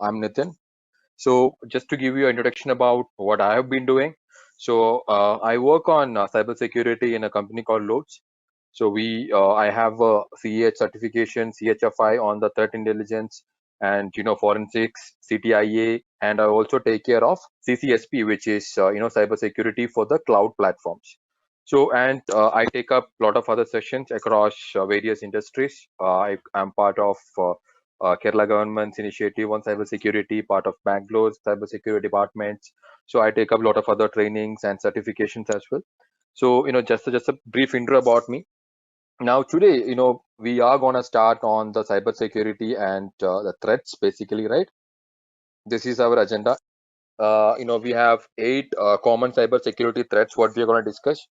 I'm Nitin. So, just to give you an introduction about what I have been doing. So, I work on cybersecurity in a company called Loads. So, I have a CEH certification, CHFI on the threat intelligence and forensics, CTIA, and I also take care of CCSP, which is cybersecurity for the cloud platforms. So, and I take up a lot of other sessions across various industries. I'm part of Kerala government's initiative on cybersecurity, part of Bangalore's cybersecurity departments. So I take up a lot of other trainings and certifications as well. So just a brief intro about me. Now today, we are gonna start on the cybersecurity and the threats, basically, right? This is our agenda. We have 8 common cybersecurity threats. What we are gonna discuss.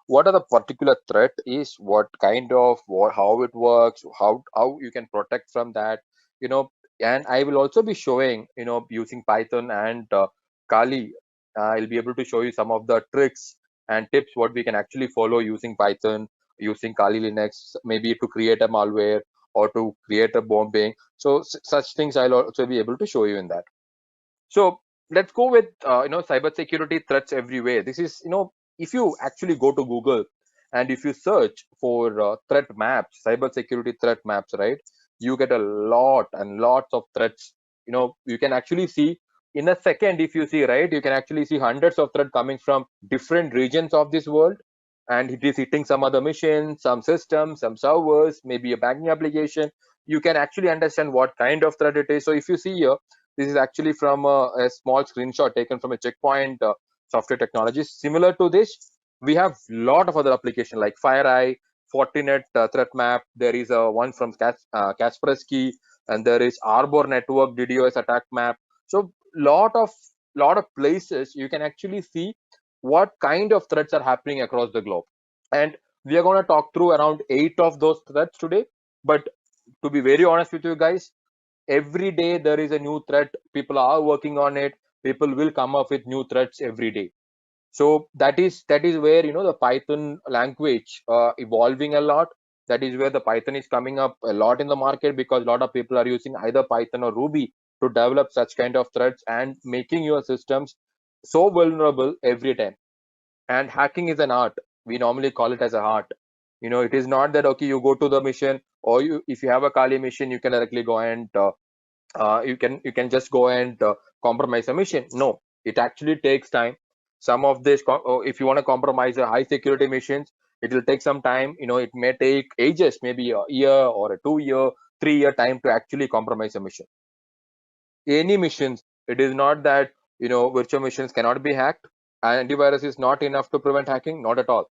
What are the particular threat is? What kind of how it works? How you can protect from that? You know, and I will also be showing using Python and Kali. I'll be able to show you some of the tricks and tips what we can actually follow using Python, using Kali Linux, maybe to create a malware or to create a bombing. So such things I'll also be able to show you in that. So let's go with cybersecurity threats everywhere. This is if you actually go to Google and if you search for threat maps, cybersecurity threat maps, right? You get a lot and lots of threats. You can actually see in a second, if you see, right, you can actually see hundreds of threats coming from different regions of this world, and it is hitting some other machine, some systems, some servers, maybe a banking application. You can actually understand what kind of threat it is. So if you see here, this is actually from a small screenshot taken from a checkpoint software technology. Similar to this, we have lot of other applications like FireEye, Fortinet threat map. There is a one from Kaspersky, and there is Arbor Network DDoS attack map. So lot of places you can actually see what kind of threats are happening across the globe. And we are going to talk through around 8 of those threats today. But to be very honest with you guys, every day there is a new threat. People are working on it. People will come up with new threats every day. So that is where the Python language evolving a lot. That is where the Python is coming up a lot in the market, because a lot of people are using either Python or Ruby to develop such kind of threats and making your systems so vulnerable every time. And hacking is an art. We normally call it as a art. It is not that okay, you go to the mission, or if you have a Kali mission, you can directly go and you can just go and compromise a mission. No, it actually takes time. Some of this, if you want to compromise a high security missions, it will take some time. It may take ages, maybe a year or a 2 year, 3 year time to actually compromise a mission. Any missions, it is not that virtual missions cannot be hacked. Antivirus is not enough to prevent hacking, not at all.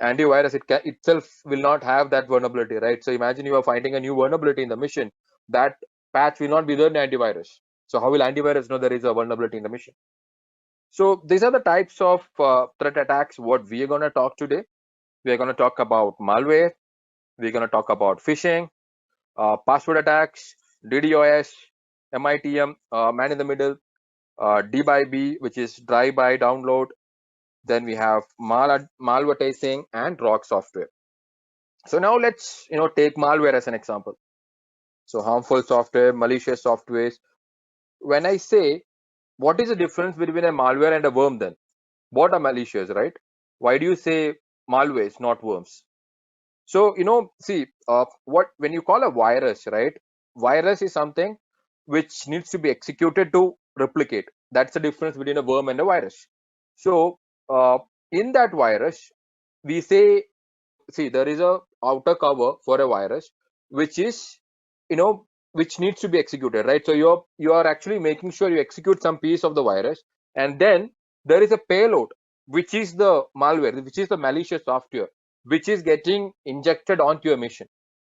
Antivirus itself will not have that vulnerability, right? So imagine you are finding a new vulnerability in the mission. That patch will not be there in antivirus. So how will antivirus know there is a vulnerability in the mission? So these are the types of threat attacks what we are going to talk today. We are going to talk about malware. We're going to talk about phishing, password attacks, DDoS, MITM, man in the middle, D by B, which is drive by download. Then we have malvertising and rock software. So now let's take malware as an example. So harmful software, malicious softwares. When I say, what is the difference between a malware and a worm then? What are malicious, right? Why do you say malwares, not worms? So see, what when you call a virus, right? Virus is something which needs to be executed to replicate. That's the difference between a worm and a virus. So in that virus, we say, see, there is a outer cover for a virus which is which needs to be executed, right? So you are actually making sure you execute some piece of the virus, and then there is a payload, which is the malware, which is the malicious software, which is getting injected onto your machine,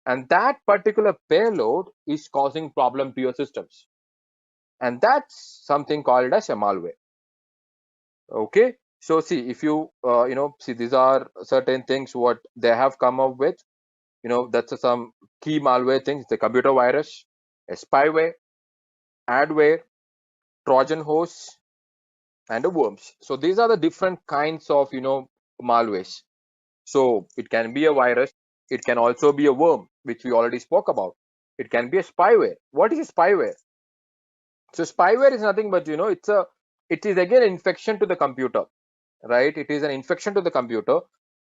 and that particular payload is causing problem to your systems, and that's something called as a malware. Okay, so see, if you see, these are certain things what they have come up with. That's some key malware things: the computer virus, a spyware, adware, Trojan horse, and the worms. So these are the different kinds of malwares. So it can be a virus, it can also be a worm, which we already spoke about. It can be a spyware. What is a spyware? So spyware is nothing but, it is again an infection to the computer, right? It is an infection to the computer,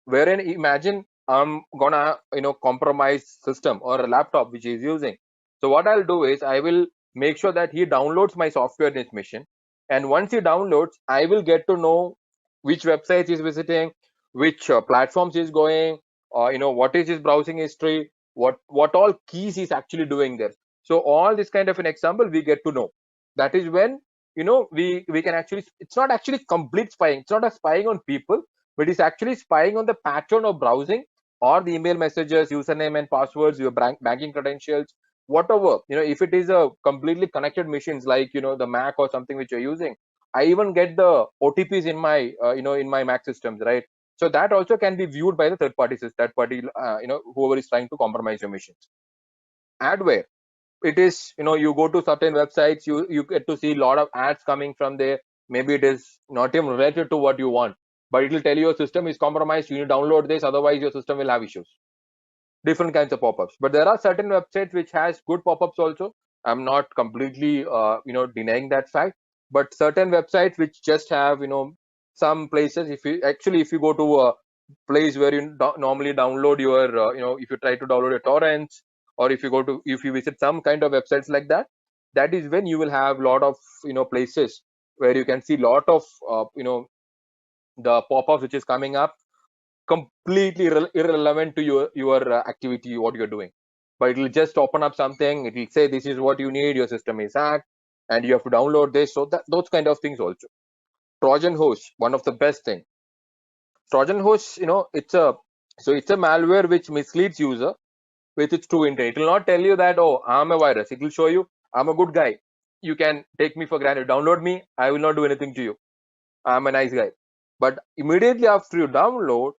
wherein imagine I'm gonna, compromise system or a laptop which he's using. So what I'll do is I will make sure that he downloads my software in his machine, and once he downloads, I will get to know which websites he's visiting, which platforms he's going, or what is his browsing history, what all keys he's actually doing there. So all this kind of an example we get to know. That is when, we can actually, it's not actually complete spying, it's not a spying on people, but it's actually spying on the pattern of browsing, or the email messages, username and passwords, your banking credentials, whatever. If it is a completely connected machines, like the Mac or something which you're using, I even get the OTPs in my in my Mac systems, right? So that also can be viewed by the third party, whoever is trying to compromise your machines. Adware, it is, you go to certain websites, you get to see a lot of ads coming from there. Maybe it is not even related to what you want, but it will tell you your system is compromised, you need to download this, otherwise your system will have issues. Different kinds of pop-ups, but there are certain websites which has good pop-ups also. I'm not completely denying that fact, but certain websites which just have, some places, if you go to a place where you normally download your if you try to download your torrents, or if you visit some kind of websites like that, that is when you will have lot of places where you can see lot of the pop-ups which is coming up, completely irrelevant to your activity, what you're doing. But it will just open up something, it will say this is what you need, your system is hacked and you have to download this. So that, those kind of things also. Trojan horse, one of the best thing. Trojan horse, it's a malware which misleads user with its true intent. It will not tell you that, oh, I'm a virus. It will show you I'm a good guy, you can take me for granted, download me, I will not do anything to you, I'm a nice guy. But immediately after you download,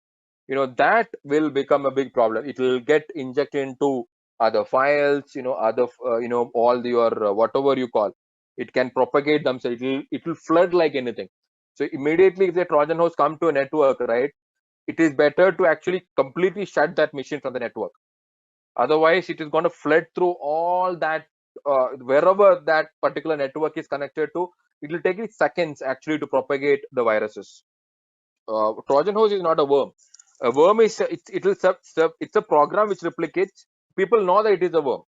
that will become a big problem. It will get injected into other files, other all your whatever you call, it can propagate themselves, it will flood like anything. So immediately if the Trojan horse come to a network, right, it is better to actually completely shut that machine from the network. Otherwise it is going to flood through all that, wherever that particular network is connected to, it will take it seconds actually to propagate the viruses. Trojan horse is not a worm. A worm is, it's a program which replicates. People know that it is a worm.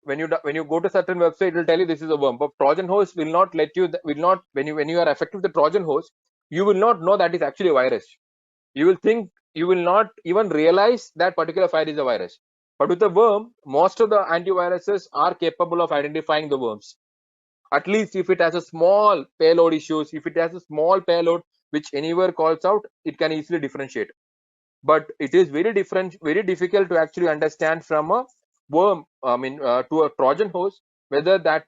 When you go to certain website, it will tell you this is a worm. But Trojan horse will not let you, will not, when you are affected with the Trojan horse, you will not know that is actually a virus. You will think, you will not even realize that particular file is a virus. But with the worm, most of the antiviruses are capable of identifying the worms. At least if it has a small payload issues, if it has a small payload which anywhere calls out, it can easily differentiate. But it is very difficult to actually understand from a worm, to a Trojan horse, whether that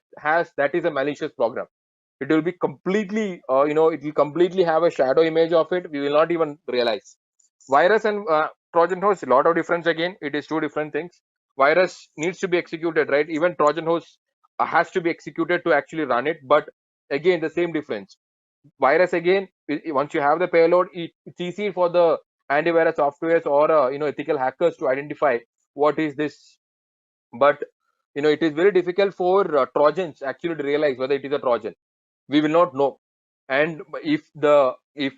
is a malicious program. It will be completely, it will completely have a shadow image of it, we will not even realize. Virus and Trojan horse, a lot of difference. Again, it is two different things. Virus needs to be executed, right? Even Trojan horse has to be executed to actually run it, but again the same difference. Virus, again, once you have the payload, it's easy for the antivirus softwares or ethical hackers to identify what is this. But it is very difficult for Trojans actually to realize whether it is a Trojan. We will not know. And if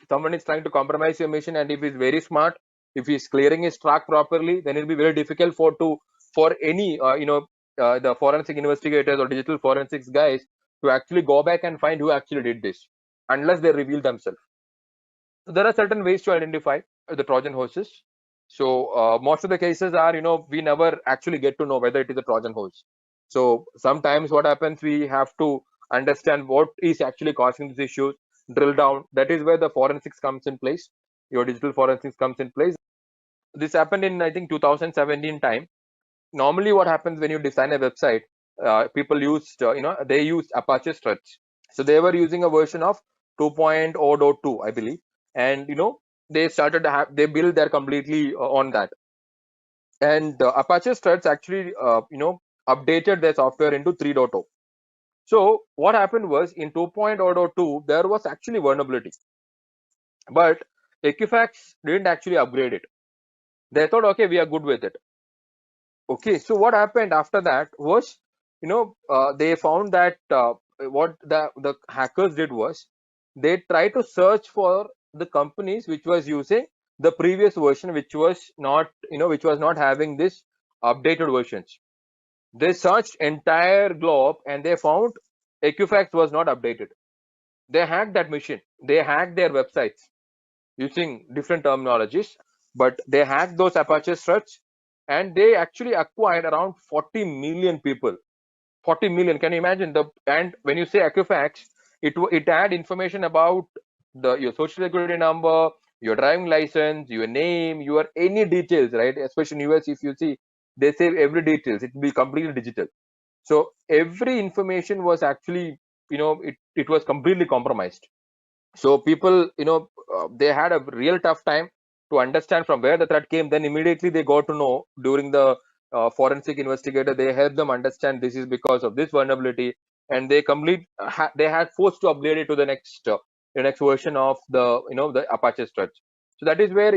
someone is trying to compromise your mission, and if he's very smart, if he's clearing his track properly, then it'll be very difficult for any the forensic investigators or digital forensics guys to actually go back and find who actually did this, unless they reveal themselves. So there are certain ways to identify the Trojan horses. So most of the cases are, we never actually get to know whether it is a Trojan horse. So sometimes what happens, we have to understand what is actually causing this issue, drill down. That is where the forensics comes in place. Your digital forensics comes in place. This happened in, I think, 2017 time. Normally what happens when you design a website, people used, they used Apache struts. So they were using a version of 2.0.2, I believe, and they started to have, they built their completely on that. And Apache struts actually updated their software into 3.0. So what happened was, in 2.0.2 there was actually vulnerability, but Equifax didn't actually upgrade it. They thought, okay, we are good with it. Okay, so what happened after that was, they found that what the hackers did was they tried to search for the companies which was using the previous version, which was not, which was not having this updated versions. They searched entire globe and they found Equifax was not updated. They hacked that machine. They hacked their websites using different terminologies, but they hacked those Apache struts and they actually acquired around 40 million people. 40 million. Can you imagine the? And when you say Equifax, it had information about your social security number, your driving license, your name, your any details, right? Especially in US, if you see, they save every details. It will be completely digital. So every information was actually, it was completely compromised. So people, they had a real tough time to understand from where the threat came. Then immediately they got to know during the forensic investigator, they helped them understand this is because of this vulnerability, and they had forced to upgrade it to the next version of the Apache struts. So that is where,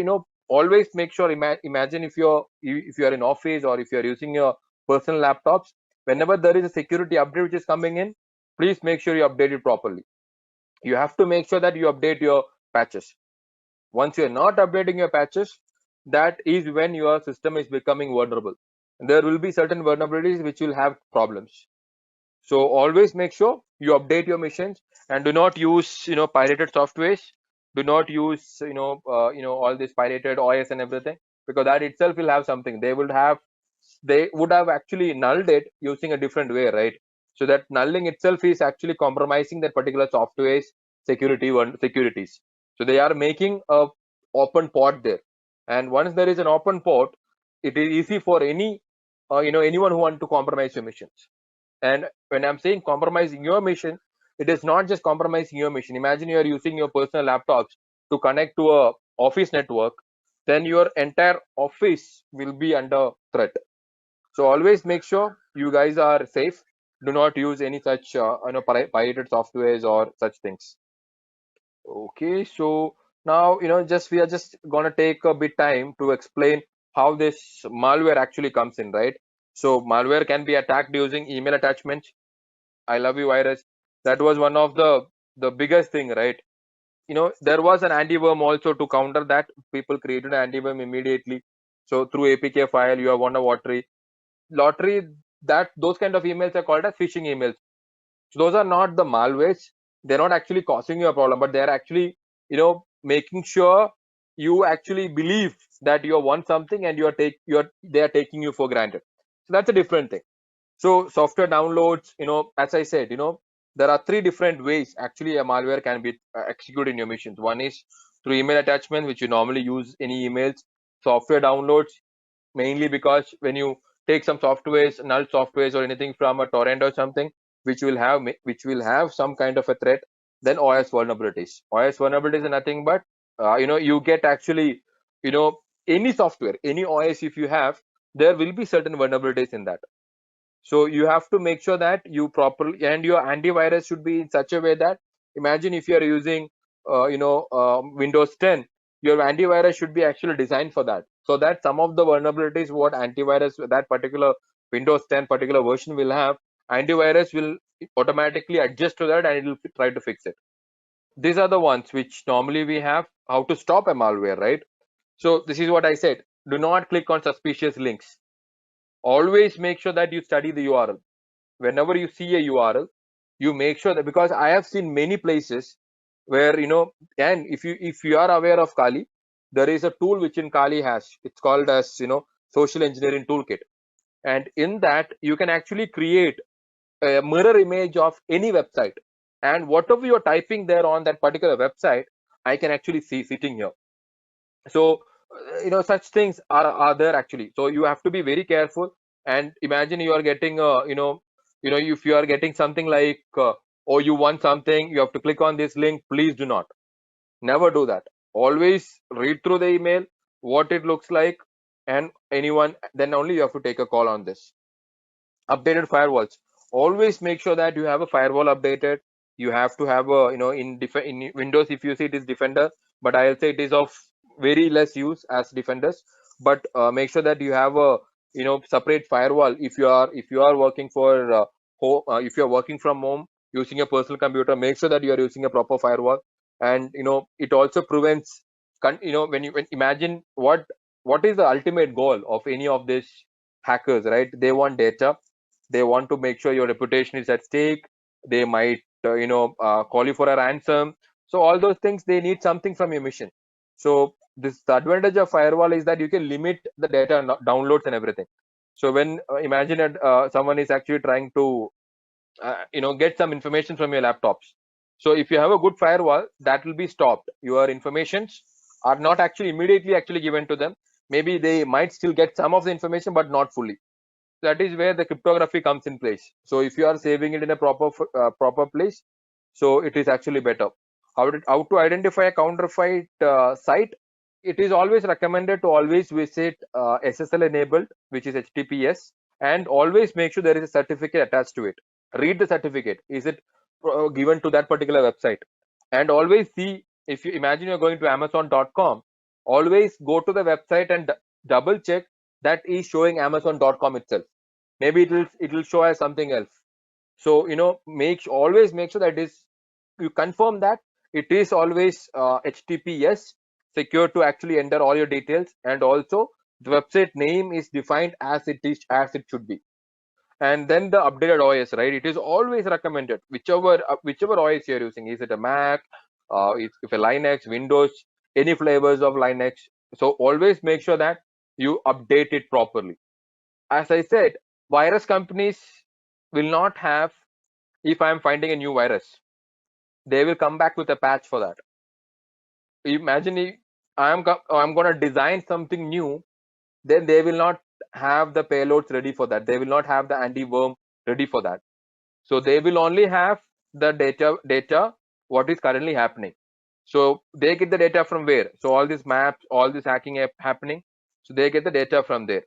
always make sure, imagine if you're in office or if you're using your personal laptops, whenever there is a security update which is coming in, please make sure you update it properly. You have to make sure that you update your patches. Once you're not updating your patches, that is when your system is becoming vulnerable. There will be certain vulnerabilities which will have problems. So always make sure you update your machines and do not use pirated softwares. Do not use all this pirated OS and everything, because that itself will have something. They would have actually nulled it using a different way, right? So that nulling itself is actually compromising that particular software's securities. So they are making a open port there, and once there is an open port, it is easy for anyone who want to compromise your missions. And when I'm saying compromising your mission, it is not just compromising your mission. Imagine you are using your personal laptops to connect to a office network, then your entire office will be under threat. So always make sure you guys are safe. Do not use any such pirated softwares or such things. Okay, so now just we are just gonna take a bit time to explain how this malware actually comes in, right? So malware can be attacked using email attachments. I love you virus. That was one of the biggest thing, right? There was an anti-worm also to counter that. People created an anti-worm immediately. So through APK file, you have won a lottery. That those kind of emails are called as phishing emails. So those are not the malwares. They're not actually causing you a problem, but they're actually, making sure you actually believe that you have won something and they are taking you for granted. So that's a different thing. So software downloads, as I said, there are three different ways actually a malware can be executed in your machines. One is through email attachment, which you normally use any emails. Software downloads, mainly because when you take some softwares, null softwares or anything from a torrent or something, which will have some kind of a threat. Then OS vulnerabilities. OS vulnerabilities are nothing but you get actually you know any software, any OS if you have, there will be certain vulnerabilities in that. So you have to make sure that you properly, and your antivirus should be in such a way that, imagine if you are using Windows 10, your antivirus should be actually designed for that, so that some of the vulnerabilities what antivirus that particular Windows 10 particular version will have, antivirus will automatically adjust to that and it will try to fix it. These are the ones which normally we have. How to stop a malware, right? So this is what I said. Do not click on suspicious links. Always make sure that you study the URL. Whenever you see a URL, you make sure that, because I have seen many places where and if you are aware of Kali, there is a tool which in Kali has, it's called as social engineering toolkit, and in that you can actually create a mirror image of any website, and whatever you're typing there on that particular website, I can actually see sitting here. So such things are there actually. So you have to be very careful. And imagine you are getting if you are getting something like or you want something, you have to click on this link. Please do not, never do that. Always read through the email, what it looks like, and anyone, then only you have to take a call on this. Updated firewalls, always make sure that you have a firewall updated. You have to have a in Windows, if you see, it is Defender, but I'll say it is of very less use as Defenders. But make sure that you have a separate firewall if you are working for if you are working from home. using a personal computer, make sure that you are using a proper firewall. And it also prevents when imagine what is the ultimate goal of any of these hackers, right? They want data. They want to make sure your reputation is at stake. They might call you for a ransom. So all those things, they need something from your mission. So the advantage of firewall is that you can limit the data downloads and everything. So when imagine someone is actually trying to get some information from your laptops. So if you have a good firewall, that will be stopped. Your informations are not actually immediately actually given to them. Maybe they might still get some of the information, but not fully. That is where the cryptography comes in place. So if you are saving it in a proper place, so it is actually better. How to identify a counterfeit site? It is always recommended to always visit SSL enabled, which is HTTPS, and always make sure there is a certificate attached to it. Read the certificate. Is it given to that particular website? And always see, if you imagine you're going to Amazon.com, always go to the website and double check that is showing Amazon.com itself. Maybe it will show as something else. So always make sure that you confirm that it is always HTTPS secure to actually enter all your details, and also the website name is defined as it should be. And then the updated OS, right? It is always recommended, whichever OS you're using. Is it a Mac, if a Linux, Windows, any flavors of Linux? So always make sure that you update it properly. As I said, virus companies will not have, if I'm finding a new virus, they will come back with a patch for that. Imagine if I'm going to design something new, then they will not have the payloads ready for that. They will not have the anti-worm ready for that. So they will only have the data what is currently happening. So they get the data from where? So all these maps, all this hacking happening. So they get the data from there.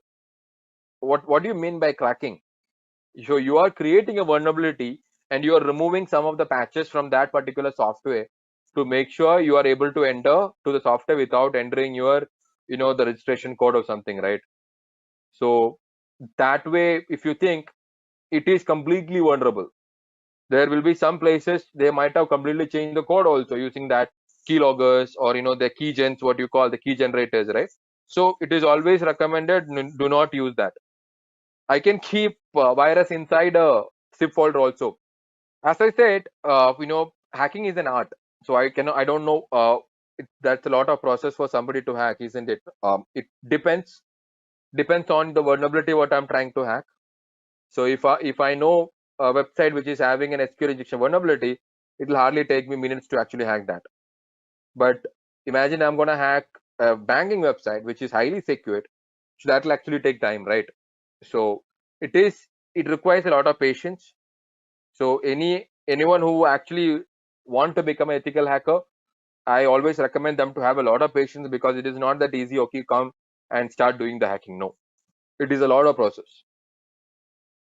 What do you mean by cracking? So you are creating a vulnerability and you are removing some of the patches from that particular software to make sure you are able to enter to the software without entering your the registration code or something, right? So that way, if you think it is completely vulnerable, there will be some places they might have completely changed the code also using that keyloggers or the keygens, what you call the key generators, right? So it is always recommended, do not use that. I can keep virus inside a zip folder also. As I said, hacking is an art. So I don't know. That's a lot of process for somebody to hack, isn't it? It depends on the vulnerability what I'm trying to hack. So if I know a website which is having an SQL injection vulnerability, it will hardly take me minutes to actually hack that. But imagine I'm going to hack a banking website which is highly secured, so that will actually take time, right? So it requires a lot of patience. So anyone who actually want to become an ethical hacker, I always recommend them to have a lot of patience, because it is not that easy. Okay, come and start doing the hacking. No, it is a lot of process.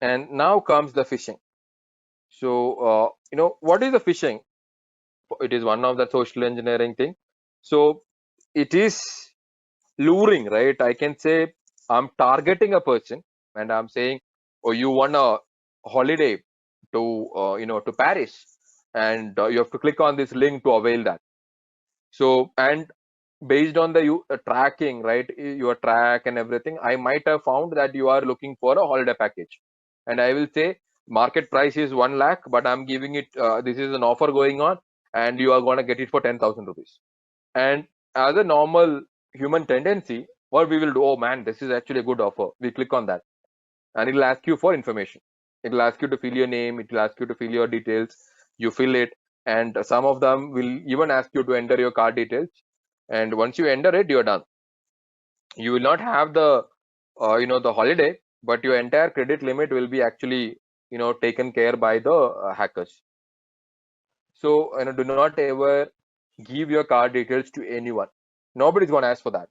And now comes the phishing. So what is the phishing? It is one of the social engineering thing. So it is luring, right? I can say I'm targeting a person and I'm saying, oh, you want a holiday to to Paris, and you have to click on this link to avail that. So, and based on the tracking, right, your track and everything, I might have found that you are looking for a holiday package, and I will say market price is 1 lakh, but I'm giving it, this is an offer going on, and you are going to get it for 10,000 rupees. And as a normal human tendency, what we will do, oh man, this is actually a good offer. We click on that, and it'll ask you for information. It'll ask you to fill your name. It'll ask you to fill your details. You fill it, and some of them will even ask you to enter your card details. And once you enter it, you're done. You will not have the the holiday, but your entire credit limit will be actually taken care by the hackers. So do not ever give your card details to anyone. Nobody's gonna ask for that.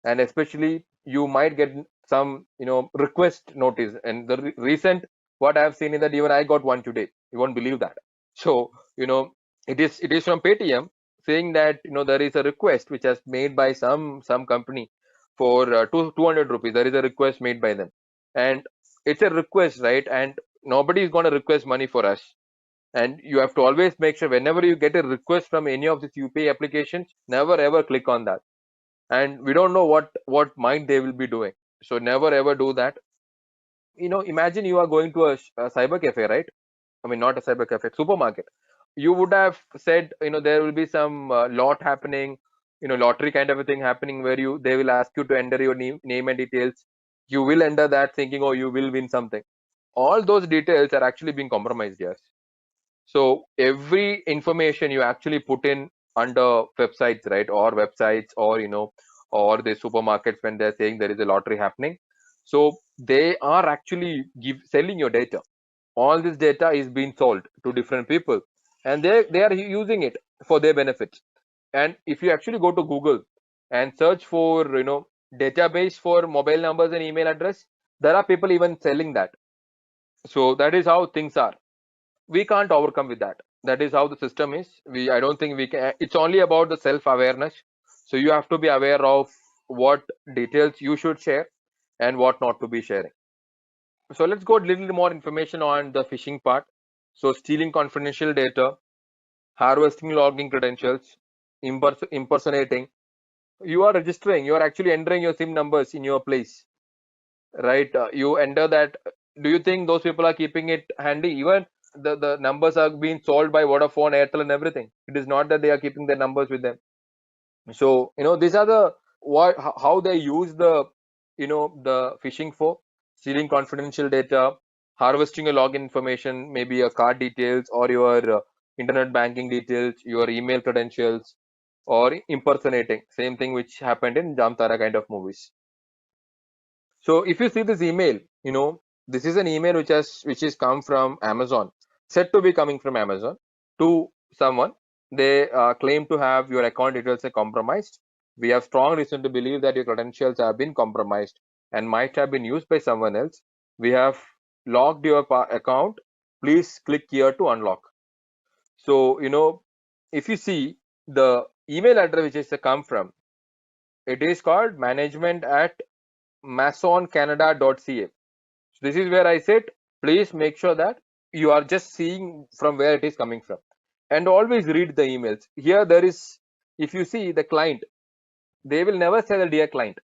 And especially you might get some request notice, and the recent what I have seen is that even I got one today. You won't believe that. So it is from Paytm, saying that there is a request which has made by some company for 200 rupees. There is a request made by them, and it's a request, right? And nobody is going to request money for us. And you have to always make sure whenever you get a request from any of these UPI applications, never ever click on that. And we don't know what might they will be doing. So never ever do that. Imagine you are going to a cyber cafe, right? I mean, not a cyber cafe, supermarket. You would have said, there will be some lot happening, lottery kind of a thing happening where they will ask you to enter your name and details. You will enter that thinking, oh, you will win something. All those details are actually being compromised, yes. So every information you actually put in under websites, right, or websites, or or the supermarkets when they're saying there is a lottery happening. So they are actually selling your data. All this data is being sold to different people, and they are using it for their benefits. And if you actually go to Google and search for database for mobile numbers and email address, there are people even selling that. So that is how things are. We can't overcome with that. That is how the system is. I don't think we can. It's only about the self awareness. So you have to be aware of what details you should share and what not to be sharing. So let's go a little more information on the phishing part. So stealing confidential data, harvesting login credentials, impersonating. You are registering. You are actually entering your SIM numbers in your place, right? You enter that. Do you think those people are keeping it handy? Even the numbers are being sold by Vodafone, Airtel, and everything. It is not that they are keeping their numbers with them. So these are the how they use the phishing for stealing confidential data, harvesting your login information, maybe your card details or your internet banking details, your email credentials, or impersonating. Same thing which happened in Jamtara kind of movies. So if you see this email, this is an email which is come from Amazon, said to be coming from Amazon to someone. They claim to have your account details are compromised. We have strong reason to believe that your credentials have been compromised and might have been used by someone else. We have logged your account. Please click here to unlock. So if you see the email address which is come from, it is called management@masoncanada.ca. So this is where I said, please make sure that you are just seeing from where it is coming from, and always read the emails. Here there is, if you see the client, they will never say the dear client.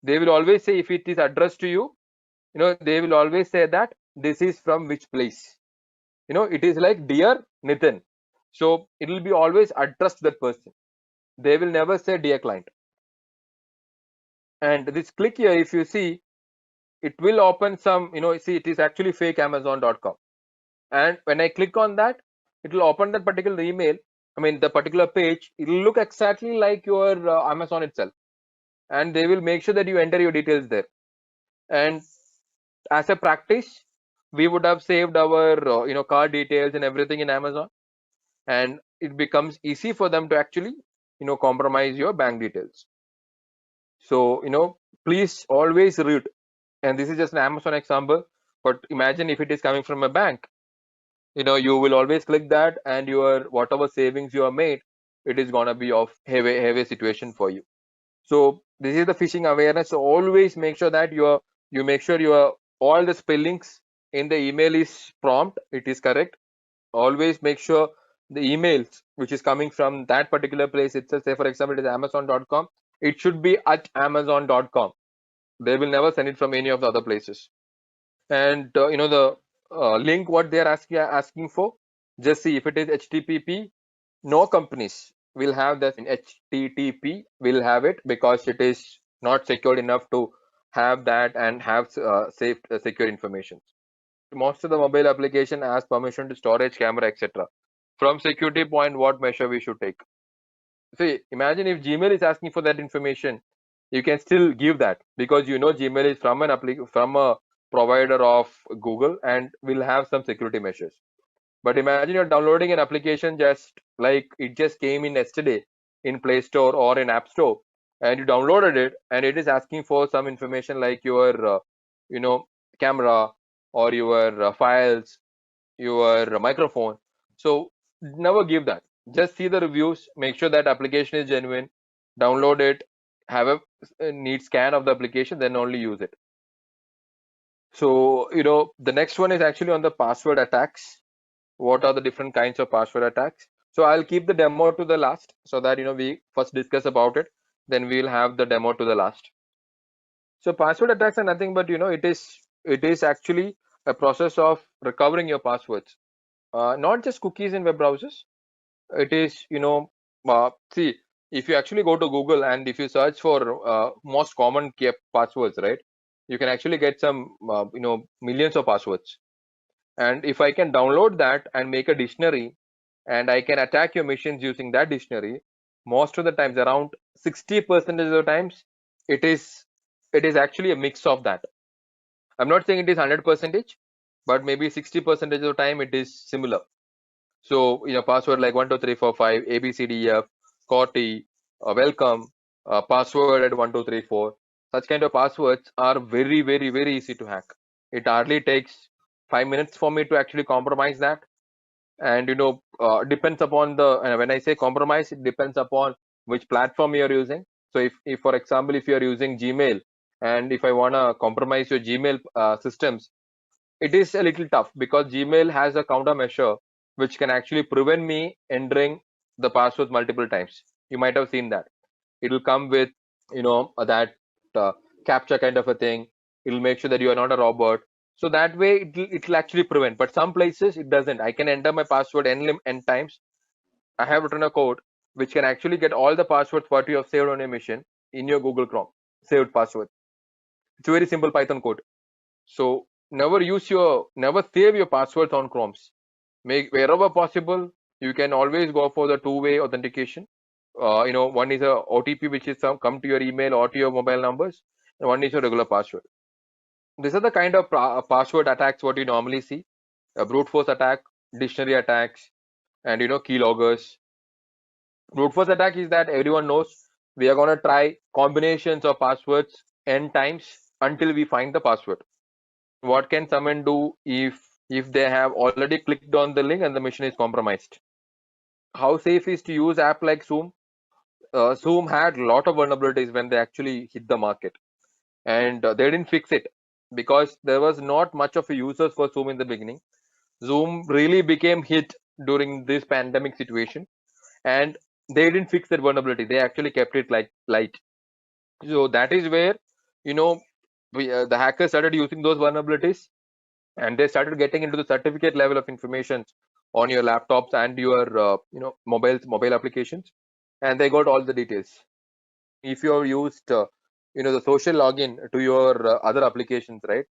They will always say, if it is addressed to you, they will always say that this is from which place. It is like dear Nitin. So it will be always addressed to that person. They will never say dear client. And this click here, if you see, it will open some, see, it is actually fake Amazon.com. And when I click on that, it will open that particular email. I mean, the particular page, it will look exactly like your Amazon itself. And they will make sure that you enter your details there. And as a practice, we would have saved our, card details and everything in Amazon. And it becomes easy for them to actually, compromise your bank details. So, please always read. And this is just an Amazon example. But imagine if it is coming from a bank. You will always click that, and your whatever savings you have made, it is gonna be of heavy situation for you. So this is the phishing awareness. So always make sure that you make sure your all the spellings in the email is prompt, it is correct. Always make sure the emails which is coming from that particular place itself, say for example it is amazon.com, it should be at amazon.com. They will never send it from any of the other places. And the link what they are asking for, just see if it is HTTP. No companies will have that in HTTP will have it, because it is not secured enough to have that and have safe secure information. Most of the mobile application has permission to storage, camera, etc. From security point, what measure we should take? See, imagine if Gmail is asking for that information, you can still give that, because Gmail is from from a provider of Google and will have some security measures. But imagine you're downloading an application just like it just came in yesterday in Play Store or in App Store, and you downloaded it, and it is asking for some information like your you know camera or your files, your microphone. So never give that. Just see the reviews, make sure that application is genuine, download it, have a neat scan of the application, then only use it. So the next one is actually on the password attacks. what are the different kinds of password attacks. So I'll keep the demo to the last so that we first discuss about it, then we'll have the demo to the last. So password attacks are nothing but it is actually a process of recovering your passwords, not just cookies in web browsers. It is see, if you actually go to Google and if you search for most common kept passwords, right, you can actually get some millions of passwords. And if I can download that and make a dictionary and I can attack your machines using that dictionary, most of the times, around 60% of the times, it is actually a mix of that. I'm not saying it is 100%, but maybe 60% of the time it is similar. So password like 12345 ABCDF, 𝐂𝐞, welcome, password at 1234. Such kind of passwords are very, very, very easy to hack. It hardly takes 5 minutes for me to actually compromise that. And depends upon the when I say compromise, it depends upon which platform you're using. So if for example, if you're using Gmail, and if I want to compromise your Gmail systems, it is a little tough because Gmail has a countermeasure which can actually prevent me entering the password multiple times. You might have seen that. It will come with that uh, captcha kind of a thing. It will make sure that you are not a robot. So that way it will actually prevent. But some places it doesn't. I can enter my password n times. I have written a code which can actually get all the passwords what you have saved on your machine in your Google Chrome saved password. It's a very simple Python code. So never save your passwords on Chromes. Make wherever possible, you can always go for the two-way authentication. One is a OTP which is come to your email or to your mobile numbers, and one is your regular password. These are the kind of password attacks what you normally see: a brute force attack, dictionary attacks, and keyloggers. Brute force attack is that everyone knows we are gonna try combinations of passwords n times until we find the password. What can someone do if they have already clicked on the link and the machine is compromised? How safe is to use app like Zoom? Zoom had a lot of vulnerabilities when they actually hit the market, and they didn't fix it because there was not much of a users for Zoom in the beginning. Zoom really became hit during this pandemic situation, and they didn't fix that vulnerability. They actually kept it like light. So that is where the hackers started using those vulnerabilities, and they started getting into the certificate level of information on your laptops and your mobile applications, and they got all the details. If you have used the social login to your other applications, right,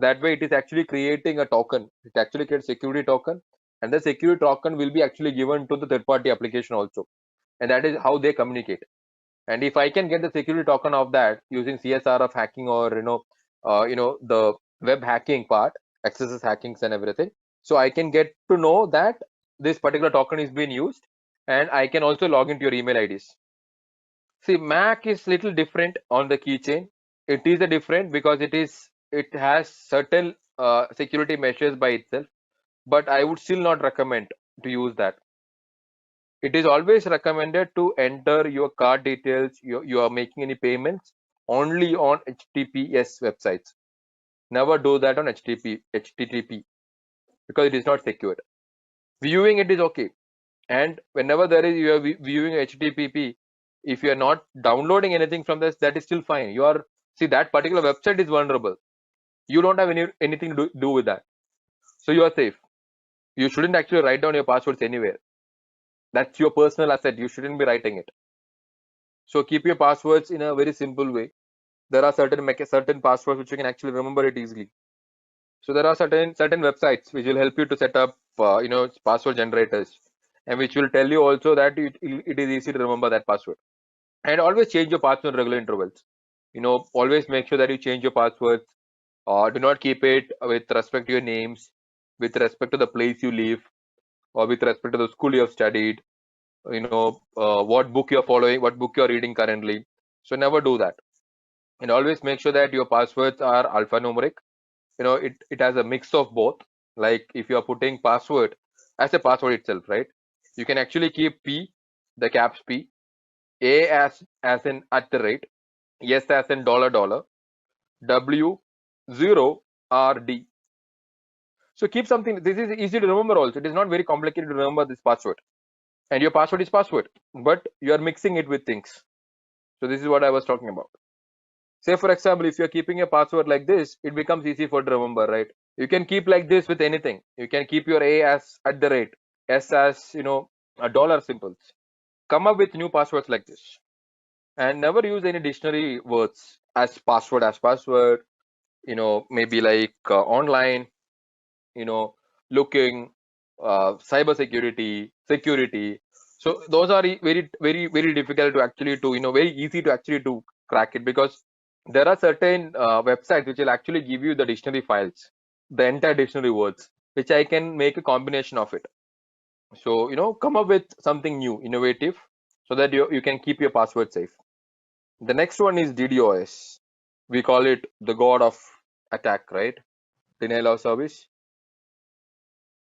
that way it is actually creating a token. It actually creates security token, and the security token will be actually given to the third party application also, and that is how they communicate. And if I can get the security token of that using CSR of hacking, or the web hacking part, XSS hackings and everything, so I can get to know that this particular token is being used, and I can also log into your email IDs. See, Mac is little different on the keychain. It is a different because it has certain security measures by itself, but I would still not recommend to use that. It is always recommended to enter your card details, you are making any payments, only on HTTPS websites. Never do that on HTTP because it is not secured. Viewing it is okay, and whenever you are viewing HTTP, if you are not downloading anything from this, that is still fine. See, that particular website is vulnerable. You don't have anything to do with that, so you are safe. You shouldn't actually write down your passwords anywhere. That's your personal asset. You shouldn't be writing it. So keep your passwords in a very simple way. There are certain passwords which you can actually remember it easily. So there are certain websites which will help you to set up password generators, and which will tell you also that it is easy to remember that password. And always change your password regular intervals. Always make sure that you change your passwords. Do not keep it with respect to your names, with respect to the place you live, or with respect to the school you have studied. What book you're following, what book you're reading currently. So never do that. And always make sure that your passwords are alphanumeric. It has a mix of both. Like if you are putting password as a password itself, right, you can actually keep P, the caps P, A as in at the rate, S as in dollar, W, 0, R, D. So keep something. This is easy to remember also. It is not very complicated to remember this password. And your password is password, but you are mixing it with things. So this is what I was talking about. Say for example, if you're keeping a password like this, it becomes easy for to remember, right? You can keep like this with anything. You can keep your A as @ S as a dollar symbols. Come up with new passwords like this, and never use any dictionary words as password. Maybe like online. Looking, cybersecurity, security. So those are very very very difficult to actually to very easy to actually to crack it, because there are certain websites which will actually give you the dictionary files, the entire dictionary words, which I can make a combination of it. So come up with something new, innovative, so that you can keep your password safe. The next one is DDoS. We call it the god of attack, right? Denial of service.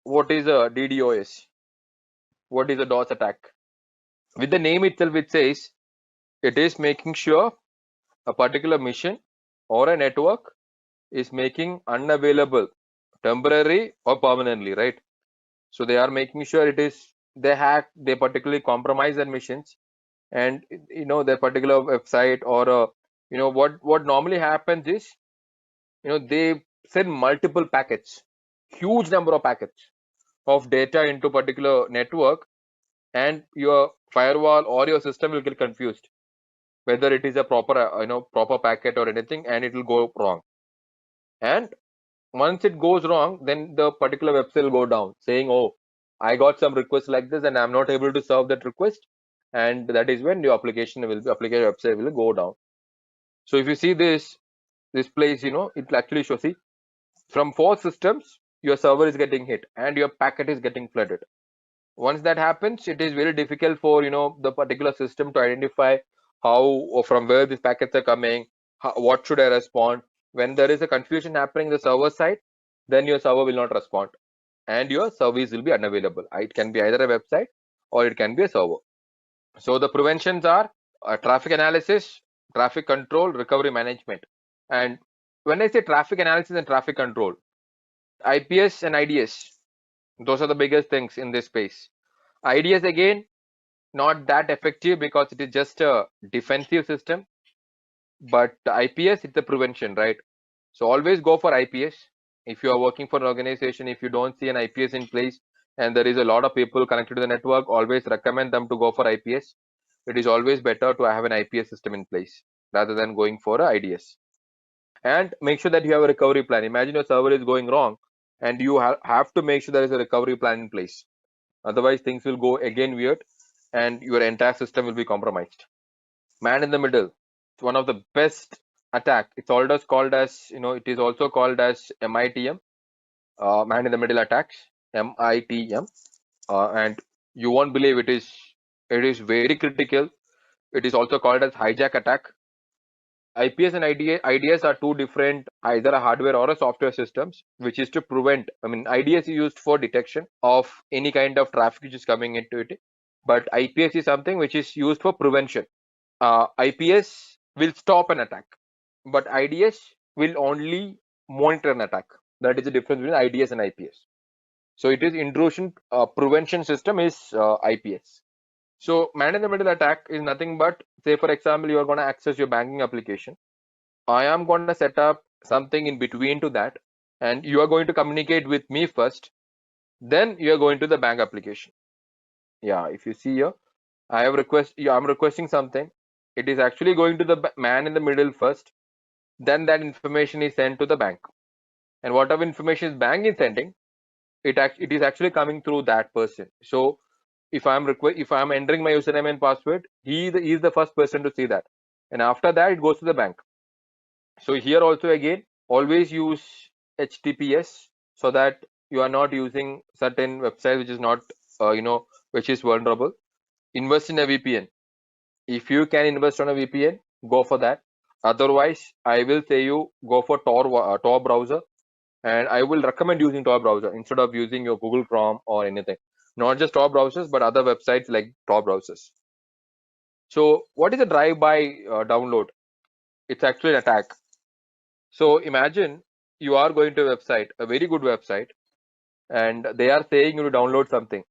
What is a DDoS? What is a DOS attack? With the name itself, it says it is making sure a particular mission or a network is making unavailable temporary or permanently, right? So they are making sure they particularly compromise their missions, and their particular website or what normally happens is they send multiple packets, huge number of packets of data into particular network, and your firewall or your system will get confused whether it is a proper proper packet or anything, and it will go wrong. And once it goes wrong, then the particular website will go down saying, oh, I got some request like this and I'm not able to serve that request, and that is when your application website will go down. So if you see this place, it will actually show, see, from 4 systems your server is getting hit and your packet is getting flooded. Once that happens, it is very difficult for the particular system to identify how or from where these packets are coming, what should I respond. When there is a confusion happening the server side, then your server will not respond and your service will be unavailable. It can be either a website or it can be a server. So the preventions are traffic analysis, traffic control, recovery management. And when I say traffic analysis and traffic control, IPS and IDS, those are the biggest things in this space. IDS again, not that effective because it is just a defensive system, but IPS, it's a prevention, right? So always go for IPS. If you are working for an organization, if you don't see an IPS in place and there is a lot of people connected to the network, always recommend them to go for IPS. It is always better to have an IPS system in place rather than going for a IDS. And make sure that you have a recovery plan. Imagine your server is going wrong and you have to make sure there is a recovery plan in place. Otherwise, things will go again weird and your entire system will be compromised. Man in the middle, it's one of the best attack. It's always called as, it is also called as MITM, man in the middle attacks, MITM. And you won't believe it is very critical. It is also called as hijack attack. IPS and IDS are two different, either a hardware or a software systems, which is to prevent. I mean, IDS is used for detection of any kind of traffic which is coming into it, but IPS is something which is used for prevention. IPS will stop an attack, but IDS will only monitor an attack. That is the difference between IDS and IPS. So it is intrusion prevention system is IPS. So man in the middle attack is nothing but, say for example, you are going to access your banking application. I am going to set up something in between to that, and you are going to communicate with me first. Then you are going to the bank application. Yeah, if you see here, I'm requesting something. It is actually going to the man in the middle first. Then that information is sent to the bank, and whatever information is bank is sending, it is actually coming through that person. So if I'm entering my username and password, he is the first person to see that, and after that it goes to the bank. So here also again, always use HTTPS so that you are not using certain website which is not which is vulnerable. Invest in a VPN. If you can invest on a VPN, go for that. Otherwise, I will say you go for Tor browser, and I will recommend using Tor browser instead of using your Google Chrome or anything. Not just Tor browsers, but other websites like Tor browsers. So what is a drive-by download? It's actually an attack. So imagine you are going to a website, a very good website, and they are saying you to download something,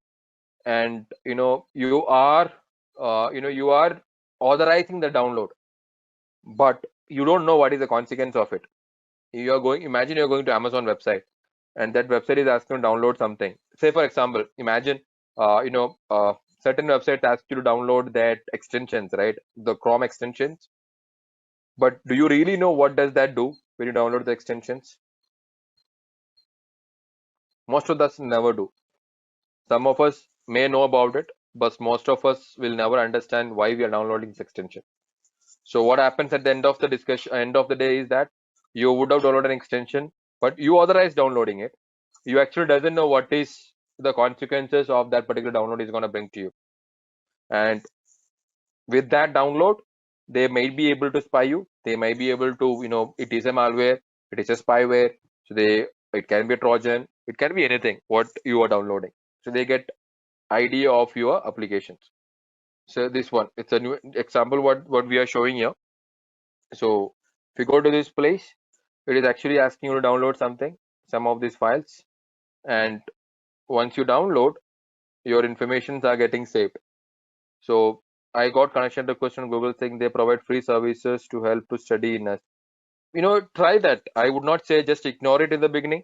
and you are you are authorizing the download, but you don't know what is the consequence of it. Imagine you're going to Amazon website, and that website is asking you to download something. Say for example, imagine certain websites ask you to download that extensions, right? The Chrome extensions. But do you really know what does that do when you download the extensions? Most of us never do. Some of us may know about it, but most of us will never understand why we are downloading this extension. So what happens at the end of the discussion, end of the day, is that you would have downloaded an extension, but you authorize downloading it. You actually doesn't know what is the consequences of that particular download is going to bring to you. And with that download, they might be able to spy you. They might be able to, it is a malware, it is a spyware. So it can be a Trojan, it can be anything what you are downloading. So they get idea of your applications. So this one, it's a new example what we are showing here. So if you go to this place, it is actually asking you to download some of these files, and once you download, your informations are getting saved. So I got connection request on Google saying they provide free services to help to study in us. Try that. I would not say just ignore it in the beginning.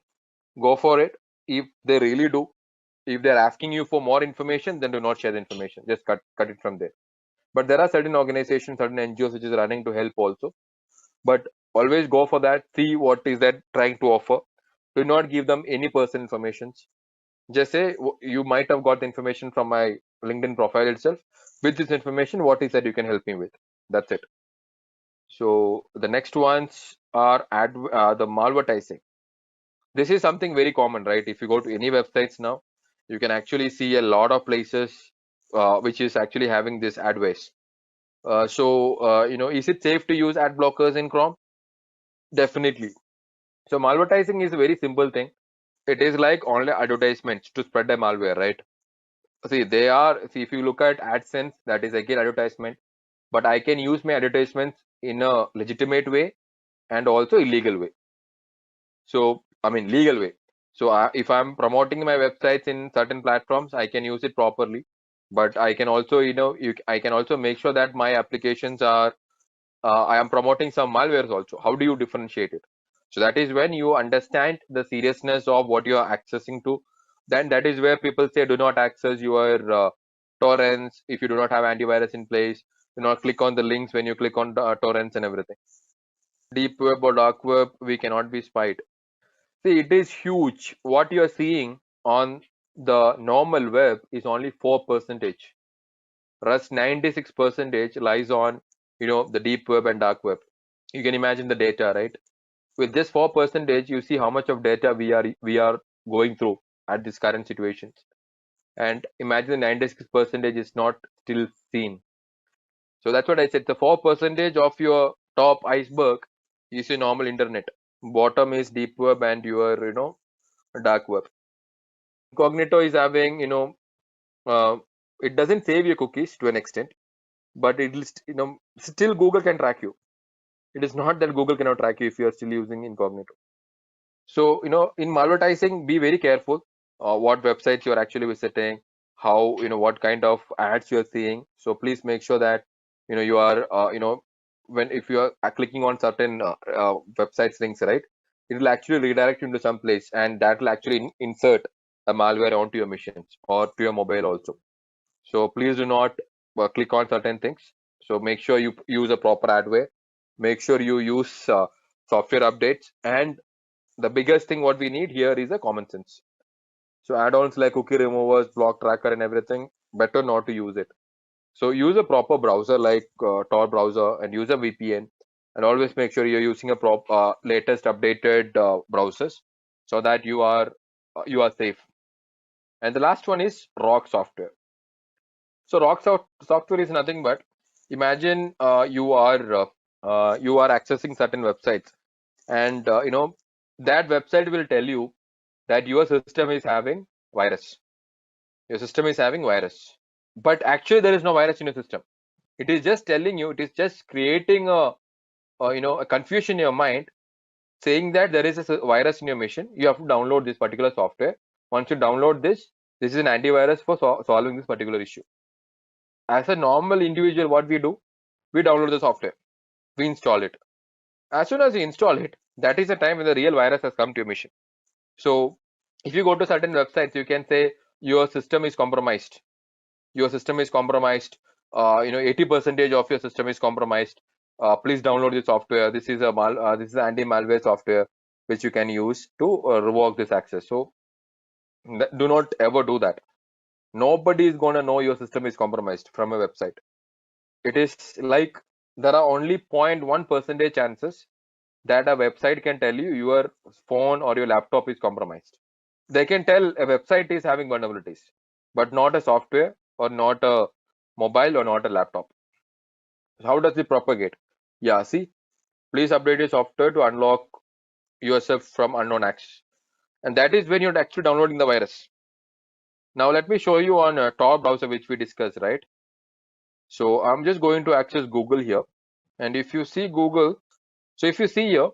Go for it. If they really do, if they're asking you for more information, then do not share the information. Just cut it from there. But there are certain organizations, certain NGOs which is running to help also. But always go for that. See what is that trying to offer. Do not give them any personal information. Just say you might have got the information from my LinkedIn profile itself. With this information, what is that you can help me with? That's it. So the next ones are the malvertising. This is something very common, right? If you go to any websites now, you can actually see a lot of places which is actually having this adwares. Is it safe to use ad blockers in Chrome? Definitely. So malvertising is a very simple thing. It is like only advertisements to spread a malware, right? See, if you look at AdSense, that is again advertisement, but I can use my advertisements in a legitimate way and also illegal way. So, I mean, legal way. So if I'm promoting my websites in certain platforms, I can use it properly, but I can also, I can also make sure that my applications are, I am promoting some malwares also. How do you differentiate it? So that is when you understand the seriousness of what you are accessing to. Then that is where people say, do not access your torrents if you do not have antivirus in place. Do not click on the links when you click on the, torrents and everything. Deep web or dark web, we cannot be spied. See, it is huge. What you are seeing on the normal web is only 4%. Rest 96% lies on, the deep web and dark web. You can imagine the data, right? With this 4%, you see how much of data we are going through at this current situations. And imagine the 96% is not still seen. So that's what I said. The 4% of your top iceberg is your normal internet. Bottom is deep web and your, dark web. Incognito is having, it doesn't save your cookies to an extent, but it is, still Google can track you. It is not that Google cannot track you if you are still using incognito. So, in malvertising, be very careful what websites you're actually visiting, how, what kind of ads you're seeing. So please make sure that, you are, if you are clicking on certain websites links, right, it will actually redirect you into some place, and that will actually insert a malware onto your machines or to your mobile also. So please do not click on certain things. So make sure you use a proper adware. Make sure you use software updates, and the biggest thing what we need here is a common sense. So add-ons like cookie removers, block tracker, and everything, better not to use it. So use a proper browser like Tor browser, and use a VPN, and always make sure you're using a latest updated browsers, so that you are safe. And the last one is ROC software. So software is nothing but, imagine you are accessing certain websites, and that website will tell you that your system is having virus. Your system is having virus, but actually there is no virus in your system. It is just telling you. It is just creating a confusion in your mind, saying that there is a virus in your machine. You have to download this particular software, Once you download this is an antivirus for solving this particular issue. As a normal individual, what we do, we download the software, we install it. As soon as you install it, that is the time when the real virus has come to your machine. So if you go to certain websites, you can say your system is compromised. Your system is compromised. 80% of your system is compromised. Please download the software. This is a anti-malware software which you can use to revoke this access. So do not ever do that. Nobody is going to know your system is compromised from a website. It is like there are only 0.1% chances that a website can tell you your phone or your laptop is compromised. They can tell a website is having vulnerabilities, but not a software or not a mobile or not a laptop. How does it propagate? Yeah, see, please update your software to unlock yourself from unknown access. And that is when you're actually downloading the virus. Now let me show you on a Tor browser which we discussed, right? So I'm just going to access Google here. And if you see Google, so if you see here,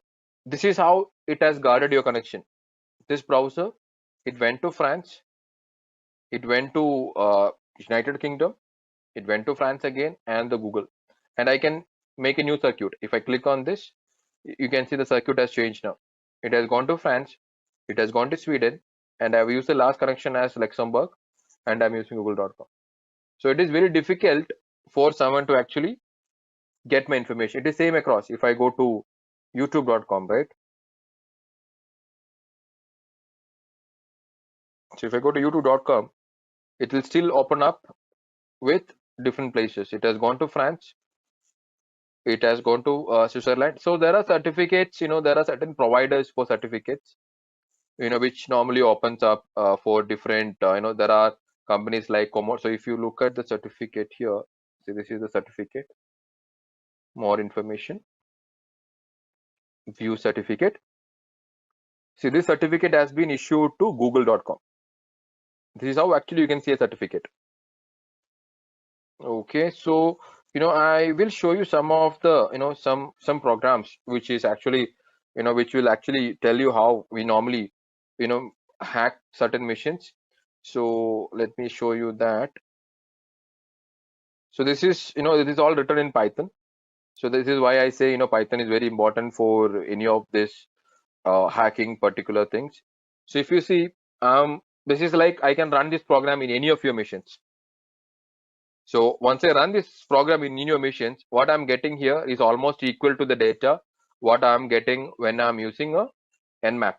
this is how it has guarded your connection. This browser, it went to France, it went to United Kingdom, it went to France again, and the Google. And I can make a new circuit. If I click on this, you can see the circuit has changed now. It has gone to France, it has gone to Sweden, and I've used the last connection as Luxembourg, and I'm using google.com. So it is very difficult for someone to actually get my information. It is same across. If I go to youtube.com, right? So if I go to youtube.com, it will still open up with different places. It has gone to France, it has gone to Switzerland. So there are certificates, there are certain providers for certificates, which normally opens up for different, there are companies like Commo. So if you look at the certificate here, see, this is the certificate, more information, view certificate. See, this certificate has been issued to google.com. This is how actually you can see a certificate. Okay, so I will show you some of the some programs which is actually which will actually tell you how we normally hack certain machines. So let me show you that. So this is this is all written in Python. So this is why I say Python is very important for any of this hacking particular things. So if you see, this is like I can run this program in any of your machines. So once I run this program in your machines, what I'm getting here is almost equal to the data what I'm getting when I'm using a nmap,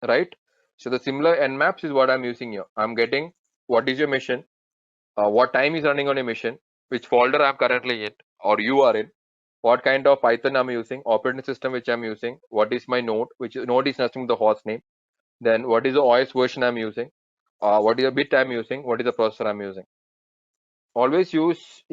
right? So the similar nmaps is what I'm using here. I'm getting what is your mission, what time is running on a mission, which folder I'm currently in or you are in, what kind of Python I'm using, operating system which I'm using, what is my node, which node is nothing the host name, then what is the OS version I'm using, what is the bit I'm using, what is the processor I'm using. Always use,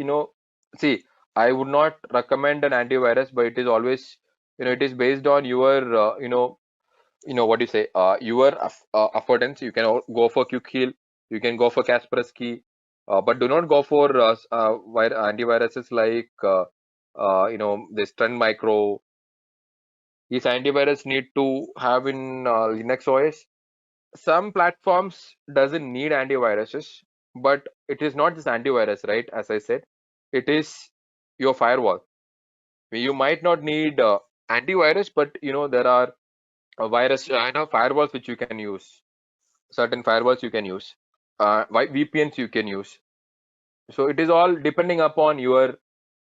see, I would not recommend an antivirus, but it is always, it is based on your, what do you say, your affordance. You can go for 𝐤𝐿, you can go for Kaspersky, but do not go for antiviruses like, this Trend Micro. These antivirus need to have in Linux OS. Some platforms doesn't need antiviruses, but it is not just antivirus, right? As I said, it is your firewall. You might not need antivirus, but there are virus firewalls which you can use. Certain firewalls you can use, VPNs you can use. So it is all depending upon your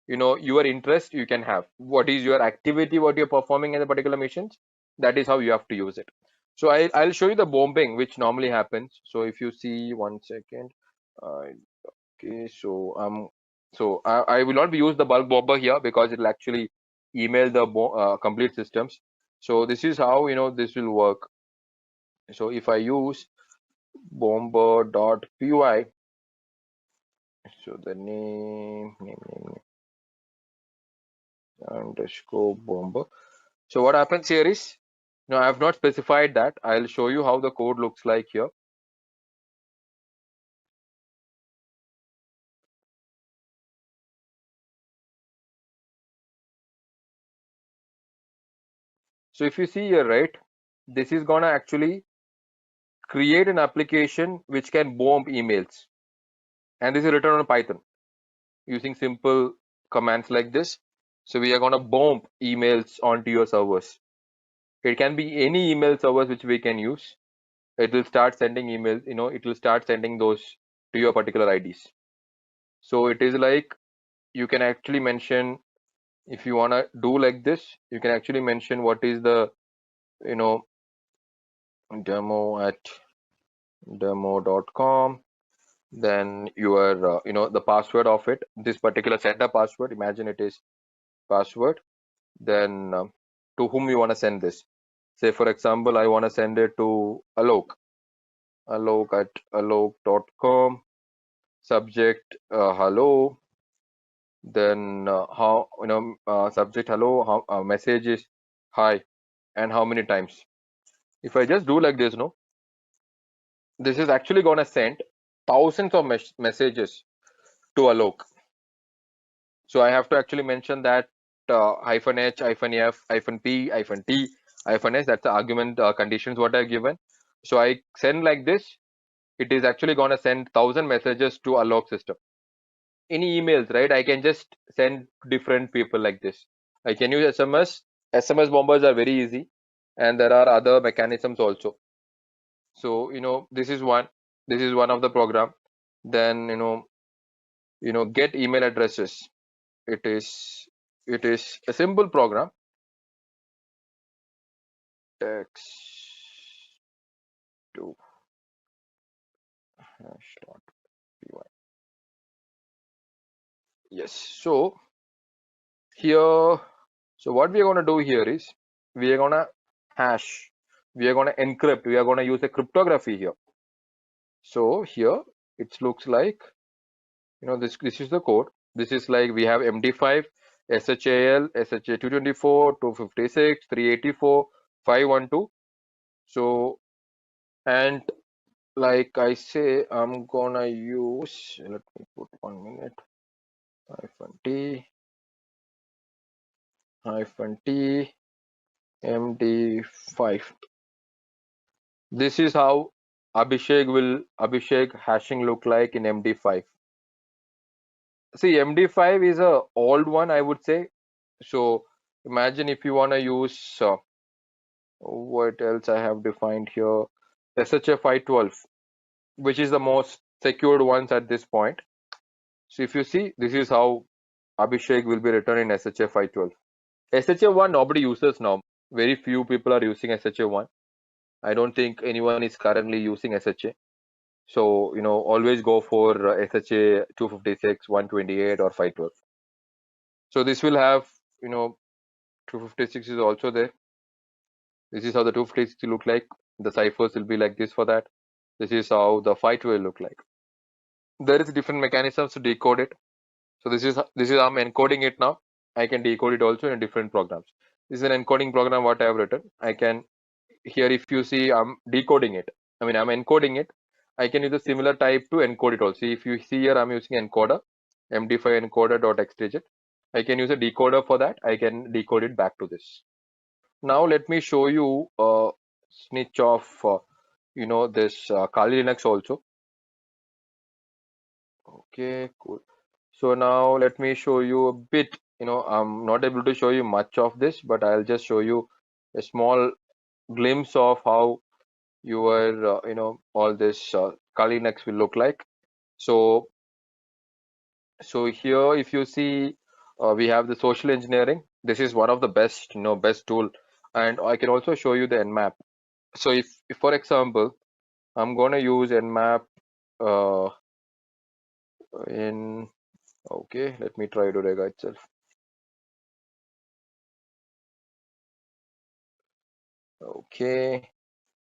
your interest. You can have what is your activity, what you're performing in the particular missions. That is how you have to use it. So I'll show you the bombing which normally happens. So if you see, one second, okay, so I will not use the bulk bomber here because it will actually email the complete systems. So this is how this will work. So if I use bomber.py, so the name underscore bomber. So what happens here is, I have not specified that. I'll show you how the code looks like here. So if you see here, right, this is gonna actually create an application which can bomb emails, and this is written on Python using simple commands like this. So we are going to bomb emails onto your servers. It can be any email servers which we can use. It will start sending emails, it will start sending those to your particular IDs. So it is like, you can actually mention, if you want to do like this, you can actually mention what is the, demo at demo.com, then your the password of it, this particular sender password, imagine it is password, then to whom you want to send this. Say for example, I want to send it to Alok at alok.com, subject hello, then how subject hello, how message is hi, and how many times. If I just do like this, this is actually going to send thousands of messages to Alok. So I have to actually mention that -h, -f, -p, -t, -s, that's the argument conditions what I've given. So I send like this, it is actually going to send 1,000 messages to Alok system. Any emails, right? I can just send different people like this. I can use SMS. SMS bombers are very easy, and there are other mechanisms also. So this is one. This is one of the program. Then get email addresses. It is a simple program. Text to hash.py. Yes. So here, so what we are going to do here is, we are going to hash, we are going to encrypt, we are going to use a cryptography here. So here it looks like, this is the code. This is like, we have MD5, SHAL, SHA-224, 256, 384, 512. So, and like I say, I'm gonna use, let me put 1 minute, -t MD5. This is how Abhishek hashing look like in MD5. See, MD5 is a old one, I would say. So imagine if you want to use what else I have defined here, SHA-512, which is the most secured ones at this point. So if you see, this is how Abhishek will be written in SHA-512. SHA-1 nobody uses now. Very few people are using SHA-1. I don't think anyone is currently using SHA. So always go for SHA-256, 128, or 512. So this will have 256 is also there. This is how the 256 look like. The ciphers will be like this for that. This is how the 512 look like. There is different mechanisms to decode it. So this is I'm encoding it now. I can decode it also in different programs. This is an encoding program what I have written. I can, here if you see, I'm decoding it. I'm encoding it. I can use a similar type to encode it also. If you see here, I'm using encoder, MD5 encoder.htgit. I can use a decoder for that. I can decode it back to this. Now let me show you a snitch of this Kali Linux also. Okay, cool. So now let me show you a bit. I'm not able to show you much of this, but I'll just show you a small glimpse of how your all this Kali Linux will look like. So here, if you see, we have the social engineering. This is one of the best best tool, and I can also show you the Nmap. So if for example, I'm going to use Nmap in, okay, let me try Edureka itself. Okay,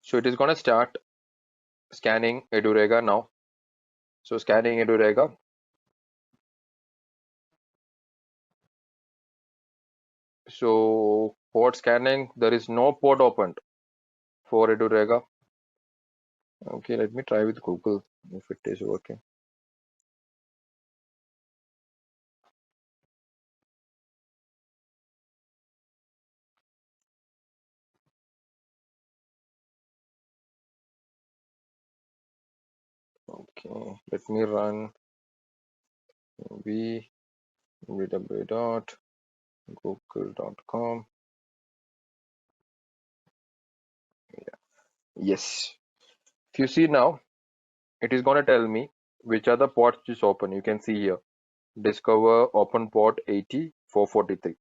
so it is going to start scanning Edureka now. So scanning Edureka. So port scanning, there is no port opened for Edureka. Okay, let me try with Google if it is working. Okay, let me run www.google.com. Yes. If you see now, it is going to tell me which are the ports which is open. You can see here. Discover open port 80, 443.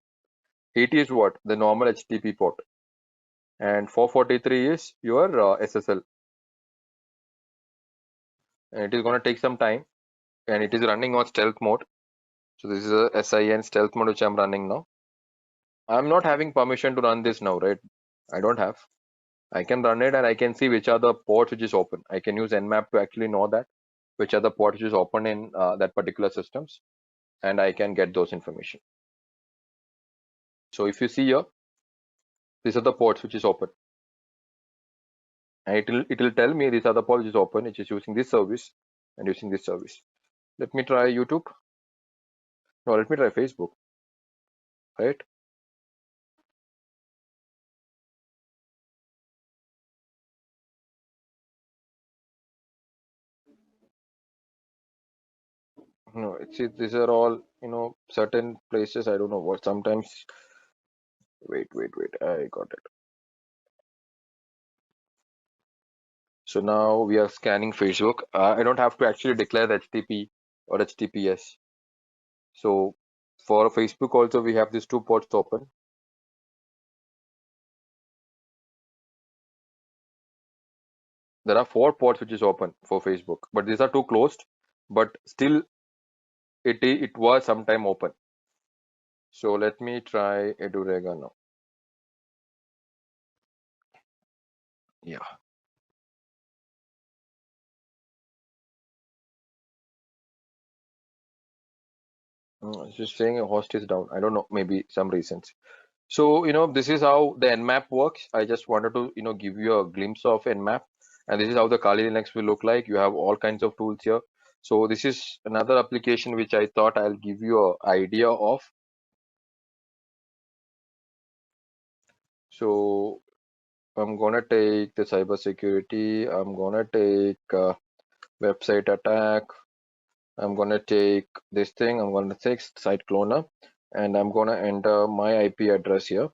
80 is what? The normal HTTP port. And 443 is your SSL. And it is going to take some time. And it is running on stealth mode. So this is a SIN stealth mode which I'm running now. I'm not having permission to run this now, right? I don't have. I can run it and I can see which are the ports which is open. I can use Nmap to actually know that which are the ports which is open in that particular systems, and I can get those information. So if you see here, these are the ports which is open, and it will tell me these are the ports which is open, which is using this service and using this service. Let me try YouTube. No, let me try Facebook. Right? No, see, these are all certain places. I don't know what. Sometimes. Wait. I got it. So now we are scanning Facebook. I don't have to actually declare the HTTP or HTTPS. So for Facebook also we have these two ports open. There are 4 ports which is open for Facebook, but these are two closed, but still it was sometime open. So let me try Edureka now. Yeah. It's just saying a host is down. I don't know, maybe some reasons. So, this is how the Nmap works. I just wanted to, give you a glimpse of Nmap. And this is how the Kali Linux will look like. You have all kinds of tools here. So this is another application which I thought I'll give you an idea of. So I'm gonna take the cybersecurity. I'm gonna take website attack. I'm gonna take this thing. I'm gonna take site cloner, and I'm gonna enter my IP address here.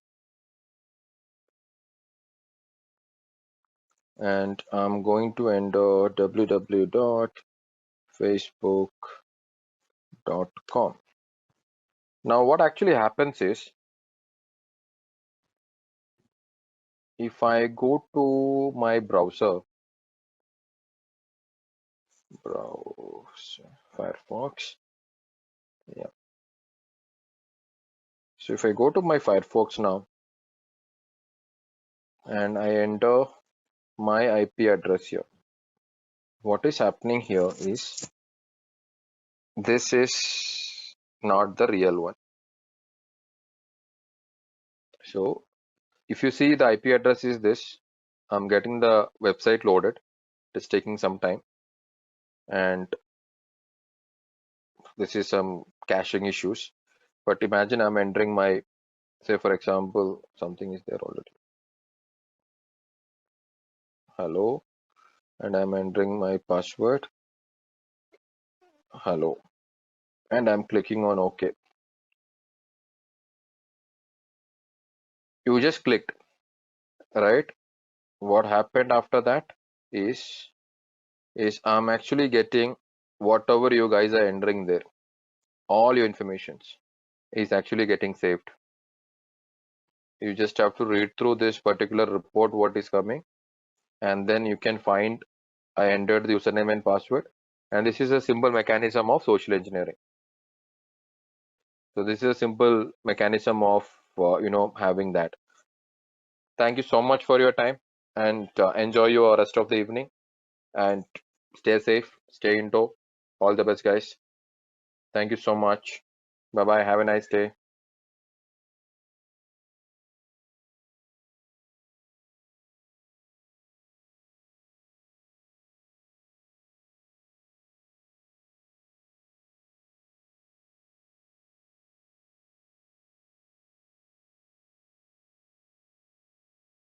And I'm going to enter www.facebook.com. Now, what actually happens is, if I go to my browser, Firefox, yeah. So if I go to my Firefox now, and I enter my IP address here, what is happening here is, this is not the real one. So if you see the IP address is this, I'm getting the website loaded. It's taking some time, and this is some caching issues. But imagine I'm entering my, say for example, something is there already. Hello, and I'm entering my password. Hello, and I'm clicking on OK. You just clicked, right? What happened after that is I'm actually getting whatever you guys are entering there. All your informations is actually getting saved. You just have to read through this particular report, what is coming, and then you can find I entered the username and password, and this is a simple mechanism of social engineering. So this is a simple mechanism of having that. Thank you so much for your time, and enjoy your rest of the evening, and stay safe, stay indoor. All the best, guys. Thank you so much. Bye bye. Have a nice day.